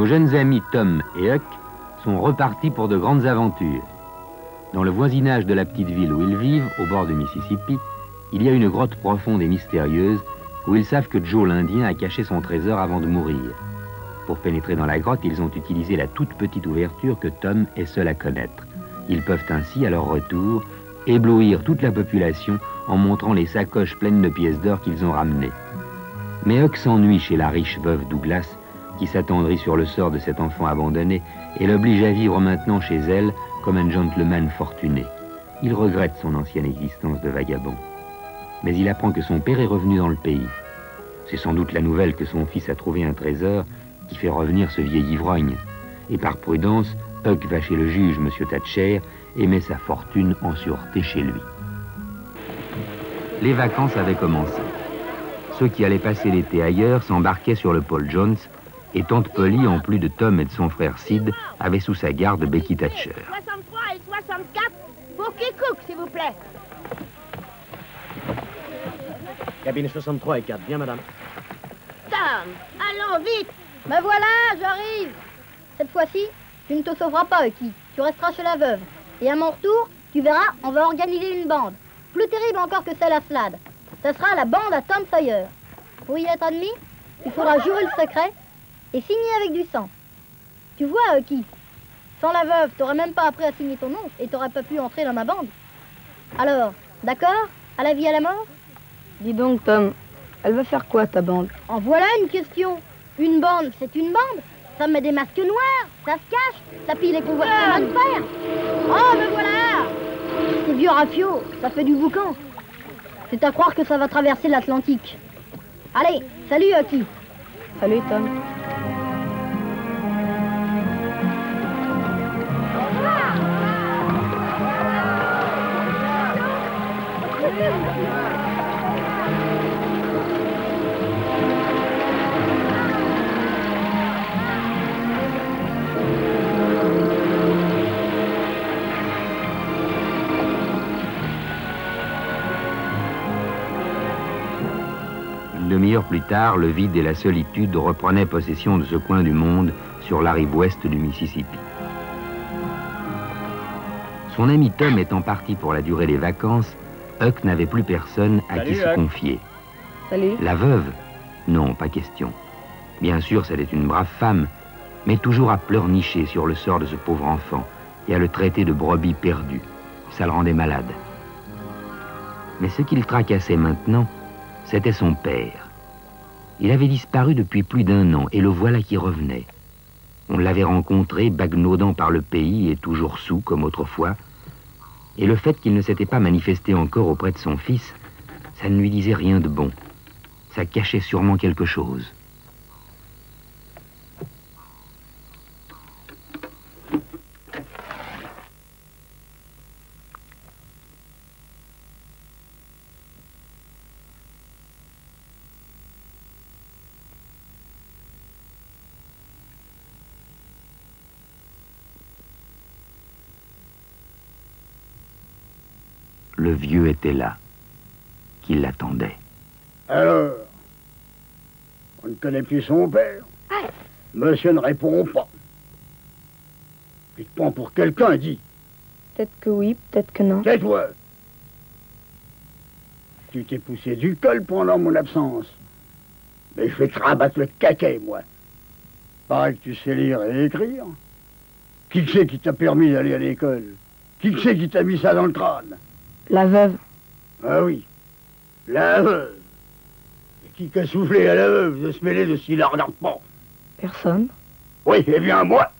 jeunes amis Tom et Huck sont repartis pour de grandes aventures. Dans le voisinage de la petite ville où ils vivent, au bord du Mississippi, il y a une grotte profonde et mystérieuse où ils savent que Joe l'Indien a caché son trésor avant de mourir. Pour pénétrer dans la grotte, ils ont utilisé la toute petite ouverture que Tom est seul à connaître. Ils peuvent ainsi, à leur retour, éblouir toute la population en montrant les sacoches pleines de pièces d'or qu'ils ont ramenées. Mais Huck s'ennuie chez la riche veuve Douglas, qui s'attendrit sur le sort de cet enfant abandonné et l'oblige à vivre maintenant chez elle comme un gentleman fortuné. Il regrette son ancienne existence de vagabond. Mais il apprend que son père est revenu dans le pays. C'est sans doute la nouvelle que son fils a trouvé un trésor qui fait revenir ce vieil ivrogne. Et par prudence, Huck va chez le juge, M. Thatcher, et met sa fortune en sûreté chez lui. Les vacances avaient commencé. Ceux qui allaient passer l'été ailleurs s'embarquaient sur le Paul Jones, et Tante Polly, en plus de Tom et de son frère Sid, avait sous sa garde Becky Thatcher. 63 et 64 pour qui cook, s'il vous plaît. Cabine 63 et 4, bien madame. Tom, allons vite. Me voilà, j'arrive. Cette fois-ci, tu ne te sauveras pas, Hucky. Tu resteras chez la veuve. Et à mon retour, tu verras, on va organiser une bande. Plus terrible encore que celle à Slade. Ce sera la bande à Tom Sawyer. Pour y être admis, il faudra jurer le secret et signer avec du sang. Tu vois, Hucky, sans la veuve, t'aurais même pas appris à signer ton nom et t'aurais pas pu entrer dans ma bande. Alors, d'accord? À la vie, à la mort? Dis donc, Tom, elle va faire quoi, ta bande? En voilà une question. Une bande, c'est une bande. Ça met des masques noirs, ça se cache, ça pille les convois de chemin de fer. Oh, me voilà! C'est vieux rafio, ça fait du boucan. C'est à croire que ça va traverser l'Atlantique. Allez, salut, Hucky. Salut, Tom. Une demi-heure plus tard, le vide et la solitude reprenaient possession de ce coin du monde sur la rive ouest du Mississippi. Son ami Tom étant parti pour la durée des vacances, Huck n'avait plus personne à qui se confier. Salut. La veuve? Non, pas question. Bien sûr, c'était une brave femme, mais toujours à pleurnicher sur le sort de ce pauvre enfant et à le traiter de brebis perdue. Ça le rendait malade. Mais ce qui le tracassait maintenant, c'était son père. Il avait disparu depuis plus d'1 an et le voilà qui revenait. On l'avait rencontré, bagnaudant par le pays et toujours saoul comme autrefois. Et le fait qu'il ne s'était pas manifesté encore auprès de son fils, ça ne lui disait rien de bon. Ça cachait sûrement quelque chose. Le vieux était là, qui l'attendait. Alors, on ne connaît plus son père. Monsieur ne répond pas. Il te prend pour quelqu'un, dis. Peut-être que oui, peut-être que non. Tais-toi. Tu t'es poussé du col pendant mon absence. Mais je vais te rabattre le caquet, moi. Pareil que tu sais lire et écrire. Qui que c'est qui t'a permis d'aller à l'école? Qui que c'est qui t'a mis ça dans le crâne? La veuve. Ah oui, la veuve. Et qui qu'a soufflé à la veuve de se mêler de s'il la regarde pas? Personne. Oui, eh bien moi,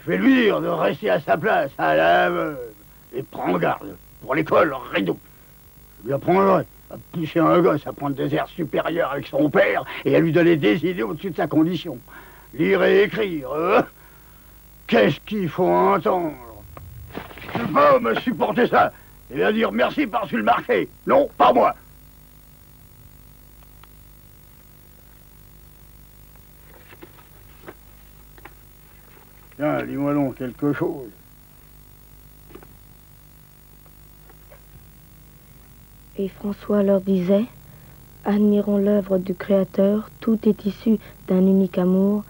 je vais lui dire de rester à sa place, à la veuve. Et prends garde, pour l'école, rideau. Je lui apprendrai à pousser un gosse à prendre des airs supérieurs avec son père et à lui donner des idées au-dessus de sa condition. Lire et écrire, qu'est-ce qu'il faut entendre? Tu peux me supporter ça et bien dire merci par-dessus le marché. Non, pas moi. Tiens, dis-moi donc quelque chose. Et François leur disait, admirons l'œuvre du Créateur, tout est issu d'un unique amour,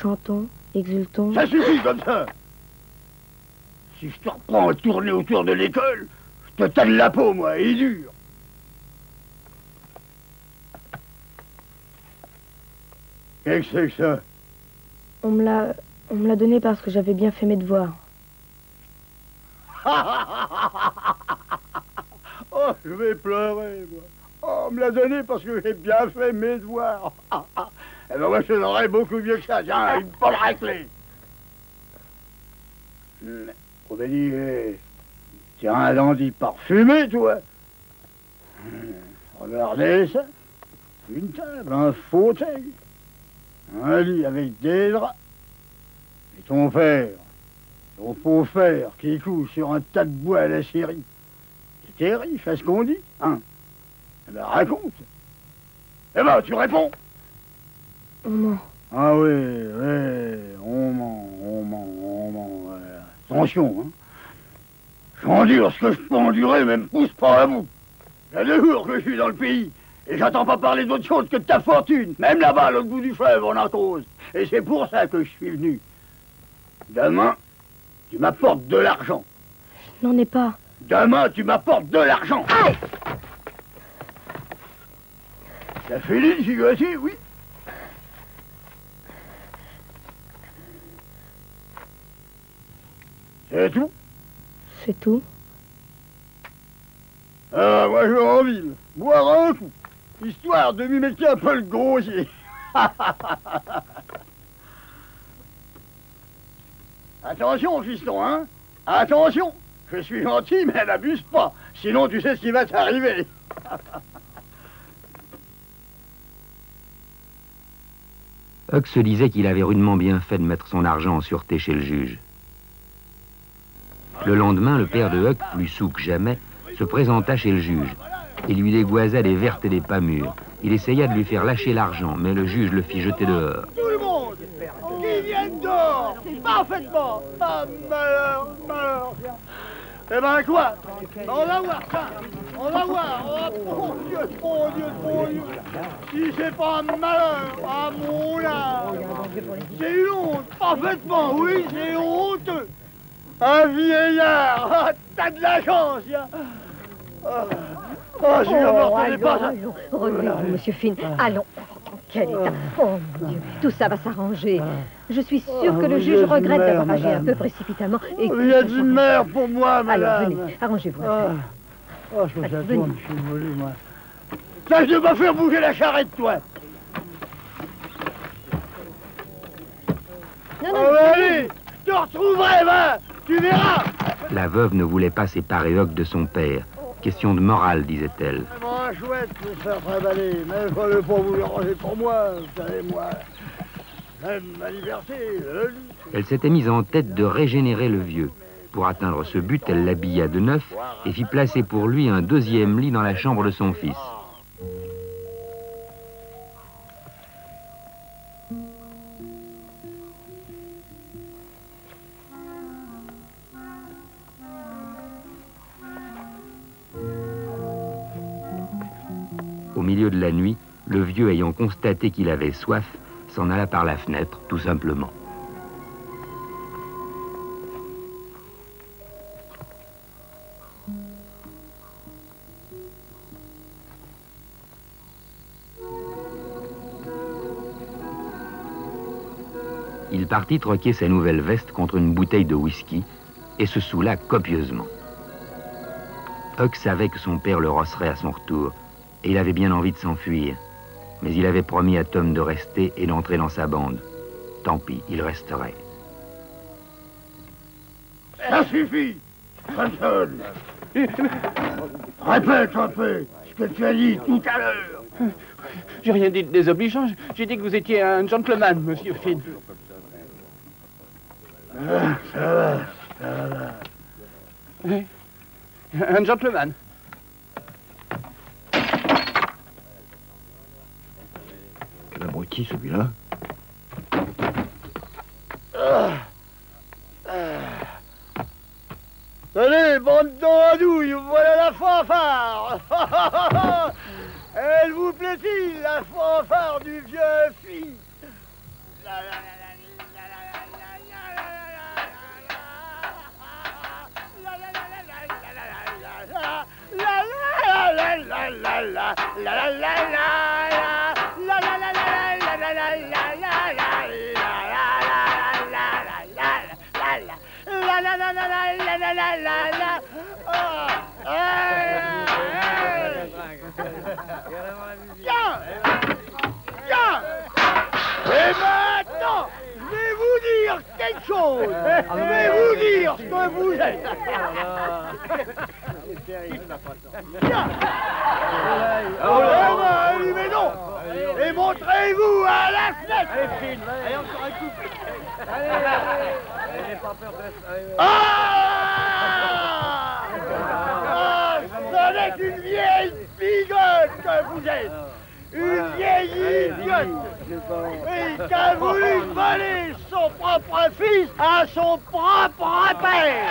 chantons Exultons. Ça suffit comme ça. Si je te reprends à tourner autour de l'école, je te tanne la peau, moi, et dur. Qu'est-ce que c'est que ça? On me l'a donné parce que j'avais bien fait mes devoirs. Oh, je vais pleurer, moi. Oh, on me l'a donné parce que j'ai bien fait mes devoirs. Eh ben moi, je l'aurais beaucoup mieux que ça. Tiens, une bonne raclée. Obélie, tiens, un dandy parfumé, toi. Regardez ça. Une table, un fauteuil, un lit avec des draps. Et ton faux fer qui couche sur un tas de bois à la série. T'es riche, à ce qu'on dit, hein? Eh ben, raconte. Eh ben, tu réponds. On ment. Ah oui, on ment. Ouais. Attention, hein. J'endure ce que je peux endurer, mais me pousse pas à bout. Il y a 2 jours que je suis dans le pays, et j'entends pas parler d'autre chose que de ta fortune. Même là-bas, à l'autre bout du fleuve, on en cause. Et c'est pour ça que je suis venu. Demain, tu m'apportes de l'argent. Je n'en ai pas. Demain, tu m'apportes de l'argent. Aïe! T'as fini de gigoter, oui? C'est tout? C'est tout. Ah, moi je vais en ville, boire un coup, histoire de m'y mettre un peu le grossier. Attention, fiston, hein? Attention! Je suis gentil, mais n'abuse pas, sinon tu sais ce qui va t'arriver. Huck se disait qu'il avait rudement bien fait de mettre son argent en sûreté chez le juge. Le lendemain, le père de Huck, plus soûl que jamais, se présenta chez le juge. Il lui dégoisa des vertes et des pas mûres. Il essaya de lui faire lâcher l'argent, mais le juge le fit jeter dehors. Tout le monde qui vienne dehors, parfaitement. Ah, malheur. Eh ben quoi? On va voir ça. On va voir. Oh, mon Dieu. Si c'est pas un malheur, à mon âge. C'est une honte, parfaitement, oui, c'est honteux. Un vieillard, ah, t'as de la chance, ya. Oh, je lui apporterai pas ça. Relevez-vous, monsieur Finn. Allons. Quel état. Oh, mon Dieu, tout ça va s'arranger. Je suis sûre que le juge regrette d'avoir agi un peu précipitamment. Et Il y a d'une mère pour moi, madame. Alors, venez, arrangez-vous. Oh, je me tourne, je suis mollu, moi. Tâche de pas faire bouger la charrette, toi. Non, Allez, je te retrouverai, va. Tu verras. La veuve ne voulait pas séparer Huck de son père. Question de morale, disait-elle. Vraiment chouette de se faire travailler, mais il fallait pas vous déranger pour moi, vous savez, moi. J'aime ma liberté, le lit. Elle s'était mise en tête de régénérer le vieux. Pour atteindre ce but, elle l'habilla de neuf et fit placer pour lui un 2e lit dans la chambre de son fils. Au milieu de la nuit, le vieux, ayant constaté qu'il avait soif, s'en alla par la fenêtre, tout simplement. Il partit troquer sa nouvelle veste contre une bouteille de whisky et se saoula copieusement. Huck savait que son père le rosserait à son retour, et il avait bien envie de s'enfuir. Mais il avait promis à Tom de rester et d'entrer dans sa bande. Tant pis, il resterait. Ça suffit, Johnson. Répète un peu ce que tu as dit tout à l'heure. J'ai rien dit de désobligeant. J'ai dit que vous étiez un gentleman, monsieur Finn. Ça va. Oui. Un gentleman. Quel abruti, celui-là. Tenez, bande d'andouilles, voilà la fanfare. Elle vous plaît-il, la fanfare du vieux fils? Tiens! Tiens! Et maintenant, je vais vous dire quelque chose. Je vais vous dire ce que vous êtes. Tiens! Allumez donc! Et montrez-vous à la fenêtre! Allez, encore un coup! Ce n'est qu'une vieille bigote que vous êtes! Une vieille idiote! Et qui a voulu voler son propre fils à son propre père!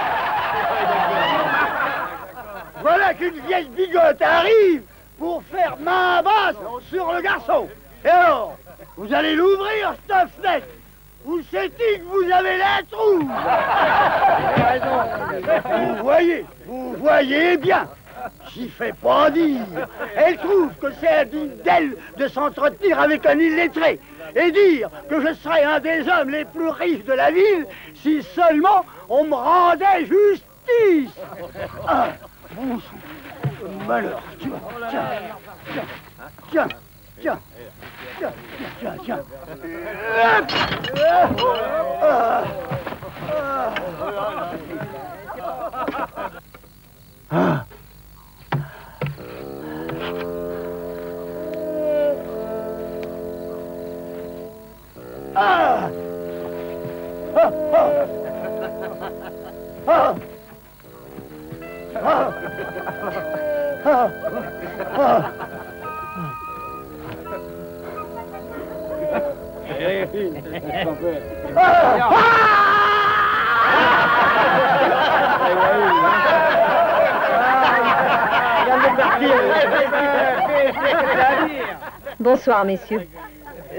Voilà qu'une vieille bigote arrive pour faire main basse sur le garçon! Et alors, vous allez l'ouvrir, cette fenêtre! Où c'est-il que vous avez la trouille? Vous voyez bien, j'y fais pas dire. Elle trouve que c'est indigne d'elle de s'entretenir avec un illettré et dire que je serais un des hommes les plus riches de la ville si seulement on me rendait justice. Ah, bon sang, malheur, tiens. Bonsoir, messieurs.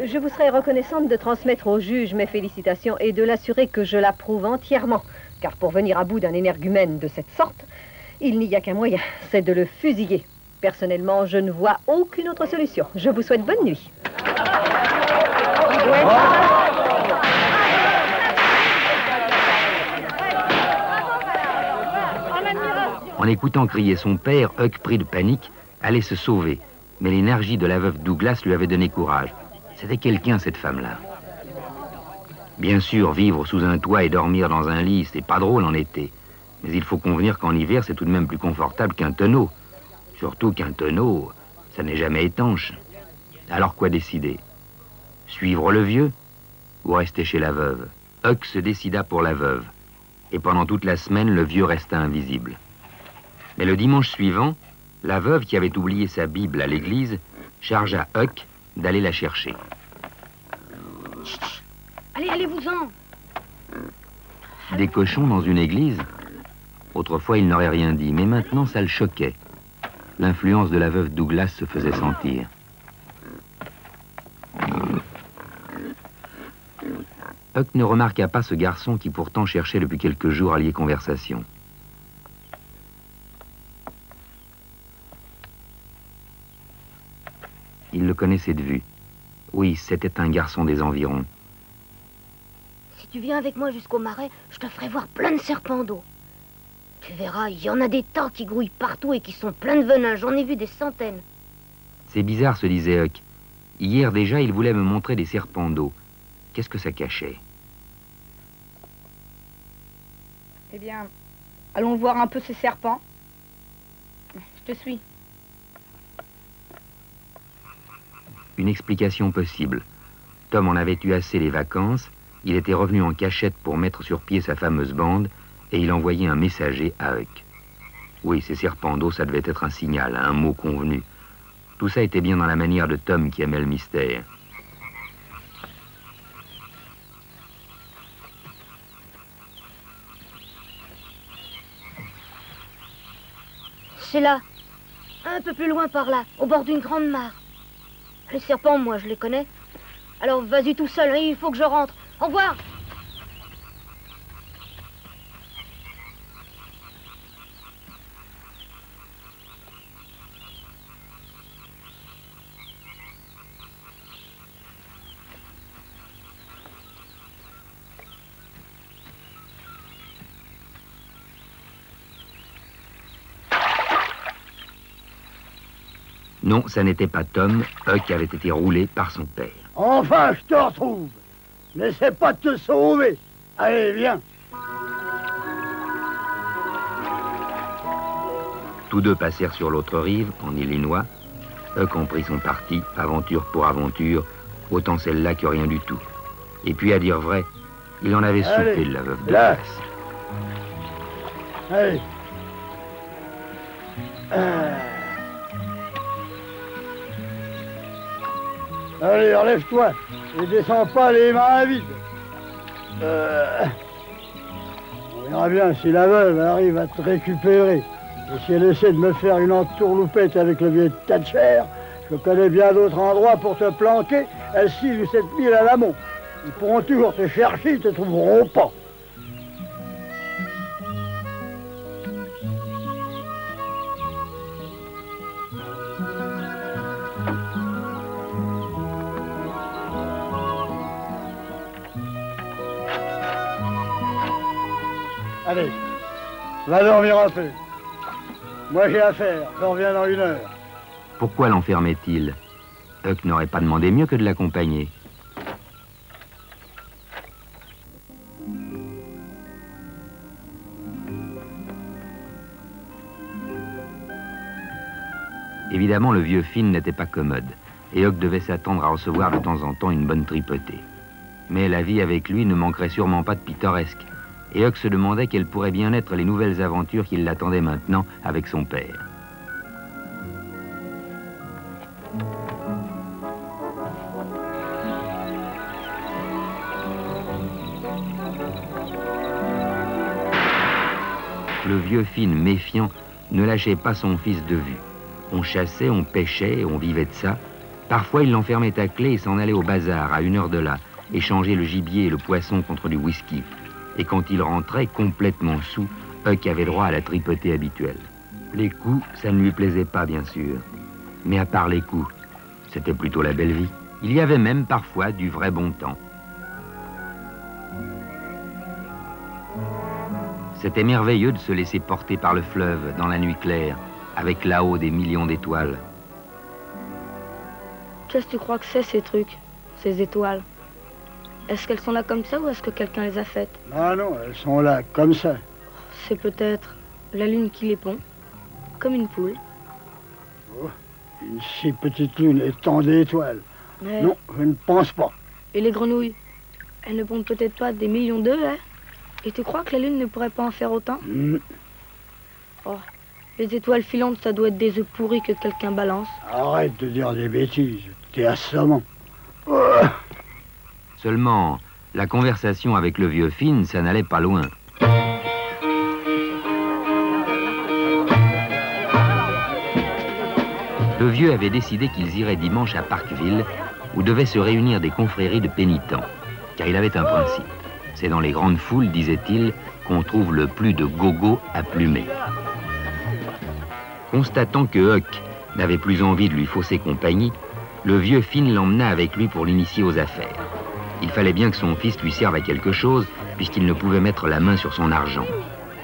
Je vous serais reconnaissante de transmettre au juge mes félicitations et de l'assurer que je l'approuve entièrement. Car pour venir à bout d'un énergumène de cette sorte, il n'y a qu'un moyen, c'est de le fusiller. Personnellement, je ne vois aucune autre solution. Je vous souhaite bonne nuit. En écoutant crier son père, Huck, pris de panique, allait se sauver. Mais l'énergie de la veuve Douglas lui avait donné courage. C'était quelqu'un, cette femme-là. Bien sûr, vivre sous un toit et dormir dans un lit, c'est pas drôle en été. Mais il faut convenir qu'en hiver, c'est tout de même plus confortable qu'un tonneau. Surtout qu'un tonneau, ça n'est jamais étanche. Alors quoi décider? Suivre le vieux ou rester chez la veuve? Huck se décida pour la veuve. Et pendant toute la semaine, le vieux resta invisible. Mais le dimanche suivant, la veuve qui avait oublié sa Bible à l'église chargea Huck d'aller la chercher. Chut, allez-vous-en. Des cochons dans une église? Autrefois, il n'aurait rien dit, mais maintenant, ça le choquait. L'influence de la veuve Douglas se faisait sentir. Huck ne remarqua pas ce garçon qui pourtant cherchait depuis quelques jours à lier conversation. Il le connaissait de vue. Oui, c'était un garçon des environs. Si tu viens avec moi jusqu'au marais, je te ferai voir plein de serpents d'eau. Tu verras, il y en a des tas qui grouillent partout et qui sont pleins de venin. J'en ai vu des centaines. C'est bizarre, se disait Huck. Hier déjà, il voulait me montrer des serpents d'eau. Qu'est-ce que ça cachait? Eh bien, allons voir un peu ces serpents. Je te suis. Une explication possible. Tom en avait eu assez les vacances, il était revenu en cachette pour mettre sur pied sa fameuse bande, et il envoyait un messager à Huck. Oui, ces serpents d'eau, ça devait être un signal, un mot convenu. Tout ça était bien dans la manière de Tom qui aimait le mystère. C'est là, un peu plus loin par là, au bord d'une grande mare. Les serpents, moi, je les connais. Alors vas-y tout seul, hein, il faut que je rentre. Au revoir. Non, ça n'était pas Tom. Huck avait été roulé par son père. Enfin, je te retrouve. N'essaie pas de te sauver. Allez, viens. Tous deux passèrent sur l'autre rive, en Illinois. Huck en prit son parti, aventure pour aventure, autant celle-là que rien du tout. Et puis, à dire vrai, il en avait soupé de la veuve de glace. Allez. Allez, relève-toi et descends pas les mains vides. On verra bien si la veuve arrive à te récupérer. Et si elle essaie de me faire une entourloupette avec le vieux Thatcher, je connais bien d'autres endroits pour te planquer à 6 ou 7 milles à l'amont. Ils pourront toujours te chercher, ils te trouveront pas. Allez, va dormir un peu. Moi j'ai affaire, je reviens dans 1 heure. Pourquoi l'enfermait-il? Huck n'aurait pas demandé mieux que de l'accompagner. Évidemment, le vieux Finn n'était pas commode, et Huck devait s'attendre à recevoir de temps en temps une bonne tripotée. Mais la vie avec lui ne manquerait sûrement pas de pittoresque, et Huck se demandait quelles pourraient bien être les nouvelles aventures qui l'attendaient maintenant avec son père. Le vieux Finn, méfiant, ne lâchait pas son fils de vue. On chassait, on pêchait, on vivait de ça. Parfois, il l'enfermait à clé et s'en allait au bazar, à 1 heure de là, échanger le gibier et le poisson contre du whisky. Et quand il rentrait, complètement saoul, Huck avait droit à la tripotée habituelle. Les coups, ça ne lui plaisait pas, bien sûr. Mais à part les coups, c'était plutôt la belle vie. Il y avait même parfois du vrai bon temps. C'était merveilleux de se laisser porter par le fleuve dans la nuit claire, avec là-haut des millions d'étoiles. Qu'est-ce que tu crois que c'est, ces trucs, ces étoiles? Est-ce qu'elles sont là comme ça ou est-ce que quelqu'un les a faites? Ah non, elles sont là comme ça. C'est peut-être la lune qui les pond, comme une poule. Oh, une si petite lune et tant d'étoiles. Mais... Non, je ne pense pas. Et les grenouilles? Elles ne pondent peut-être pas des millions d'œufs, hein? Et tu crois que la lune ne pourrait pas en faire autant? Oh, les étoiles filantes, ça doit être des œufs pourris que quelqu'un balance. Arrête de dire des bêtises, t'es assommant. Seulement, la conversation avec le vieux Finn, ça n'allait pas loin. Le vieux avait décidé qu'ils iraient dimanche à Parkville, où devaient se réunir des confréries de pénitents, car il avait un principe. C'est dans les grandes foules, disait-il, qu'on trouve le plus de gogos à plumer. Constatant que Huck n'avait plus envie de lui fausser compagnie, le vieux Finn l'emmena avec lui pour l'initier aux affaires. Il fallait bien que son fils lui serve à quelque chose, puisqu'il ne pouvait mettre la main sur son argent.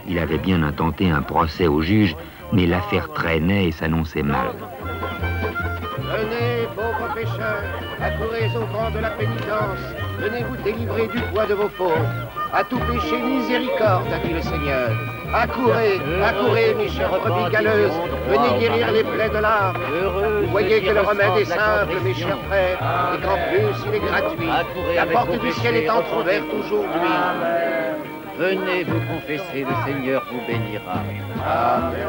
Il avait bien intenté un procès au juge, mais l'affaire traînait et s'annonçait mal. Venez, pauvres pécheurs, accourez au banc de la pénitence, venez vous délivrer du poids de vos fautes. À tout péché, miséricorde, a dit le Seigneur. Accourez, accourez, mes chères brebis galeuses, venez guérir les plaies de l'âme. Vous voyez que le remède est simple, mes chers frères, et qu'en plus, il est gratuit. La porte du ciel est entrouverte aujourd'hui. Venez vous confesser, le Seigneur vous bénira. Amen.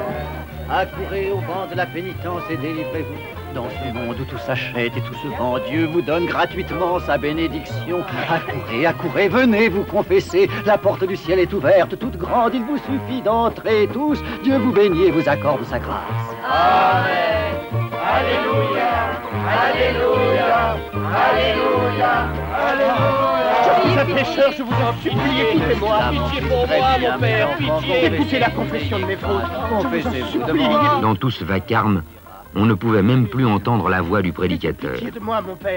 Accourez au banc de la pénitence et délivrez-vous. Dans ce monde où tout s'achète et tout se vend, Dieu vous donne gratuitement sa bénédiction. Accourez, accourez, venez vous confesser. La porte du ciel est ouverte, toute grande, il vous suffit d'entrer tous. Dieu vous bénisse et vous accorde sa grâce. Amen. Alléluia. Alléluia. Alléluia. Alléluia. Je suis un pécheur, je vous en supplie, écoutez-moi. Pitié pour moi, mon père, pitié. Écoutez la confession de mes fautes. Confessez-vous de Dans tout ce vacarme, on ne pouvait même plus entendre la voix du prédicateur.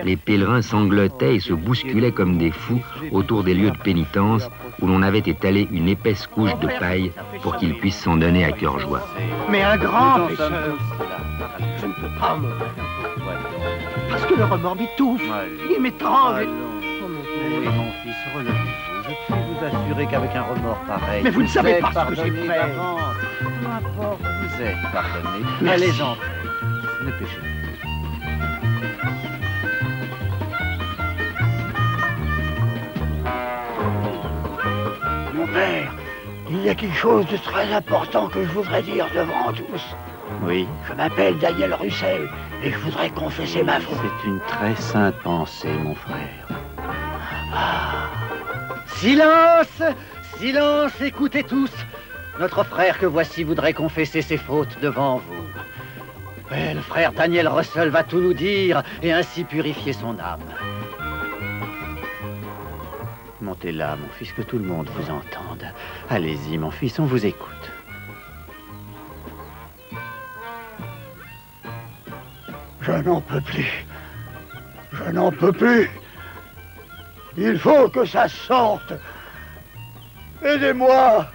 Les pèlerins sanglotaient et se bousculaient comme des fous autour des lieux de pénitence où l'on avait étalé une épaisse couche de paille pour qu'ils puissent s'en donner à cœur joie. Mais un grand pécheur. Je ne peux pas, mon père. Pourquoi donc? Parce que le remords m'étouffe. Il m'étrangle. Allons. Oui, mon fils, relevez-vous. Je puis vous assurer qu'avec un remords pareil... Mais vous ne savez pas ce que j'ai pardonné fait. d'avance. Peu importe, vous êtes pardonné. Allez-en. Ne péchez pas. Mon père, il y a quelque chose de très important que je voudrais dire devant tous. Oui, Je m'appelle Daniel Russell et je voudrais confesser ma faute. c'est une très sainte pensée, mon frère. Silence! Silence, écoutez tous. Notre frère que voici voudrait confesser ses fautes devant vous. Ouais, le frère Daniel Russell va tout nous dire et ainsi purifier son âme. Montez là, mon fils, que tout le monde vous entende. Allez-y, mon fils, on vous écoute. Je n'en peux plus. Je n'en peux plus. Il faut que ça sorte. Aidez-moi.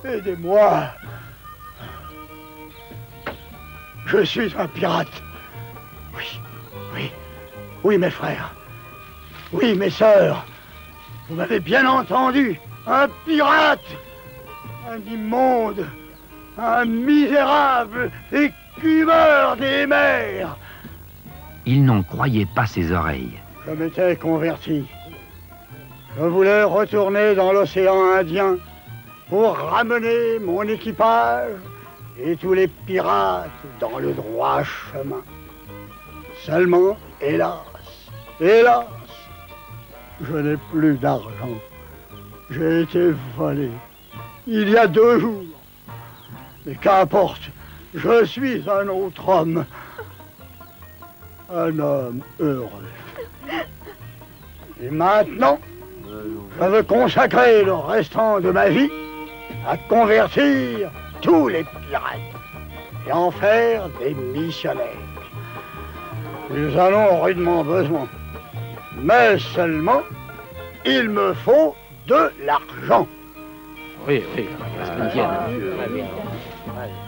Aidez-moi. Je suis un pirate. Oui, mes frères. Oui, mes sœurs. Vous m'avez bien entendu. Un pirate. Un immonde. Un misérable écumeur des mers. Il n'en croyait pas ses oreilles. Je m'étais converti. Je voulais retourner dans l'océan Indien pour ramener mon équipage et tous les pirates dans le droit chemin. Seulement, hélas, je n'ai plus d'argent. J'ai été volé il y a 2 jours. Mais qu'importe, je suis un autre homme. Un homme heureux. Et maintenant, je veux consacrer le restant de ma vie à convertir tous les pirates et en faire des missionnaires. Ils en ont rudement besoin. Mais seulement, il me faut de l'argent. Oui.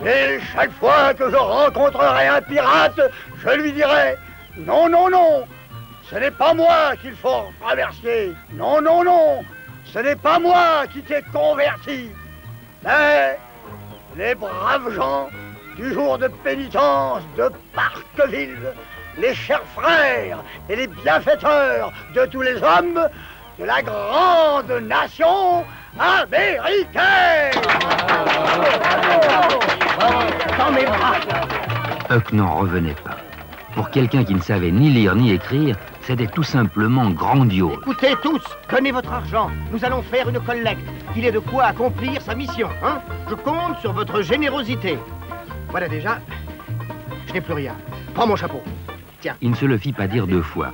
Et chaque fois que je rencontrerai un pirate, je lui dirai « Non, ce n'est pas moi qu'il faut remercier. Non, ce n'est pas moi qui t'ai converti. Mais les braves gens du jour de pénitence de Parqueville, les chers frères et les bienfaiteurs de tous les hommes de la grande nation américaine. Dans mes bras. Huck n'en revenait pas. Pour quelqu'un qui ne savait ni lire ni écrire, c'était tout simplement grandiose. Écoutez tous, donnez votre argent. Nous allons faire une collecte. Il est de quoi accomplir sa mission, hein? Je compte sur votre générosité. Voilà déjà, je n'ai plus rien. Prends mon chapeau. Tiens. Il ne se le fit pas dire 2 fois.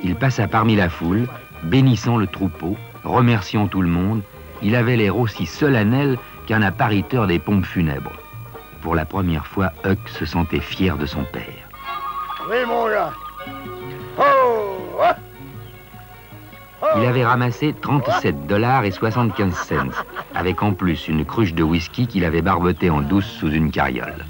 Il passa parmi la foule, bénissant le troupeau, remerciant tout le monde. Il avait l'air aussi solennel qu'un appariteur des pompes funèbres. Pour la première fois, Huck se sentait fier de son père. Oui, mon gars. Il avait ramassé 37,75 $, avec en plus une cruche de whisky qu'il avait barbotée en douce sous une carriole.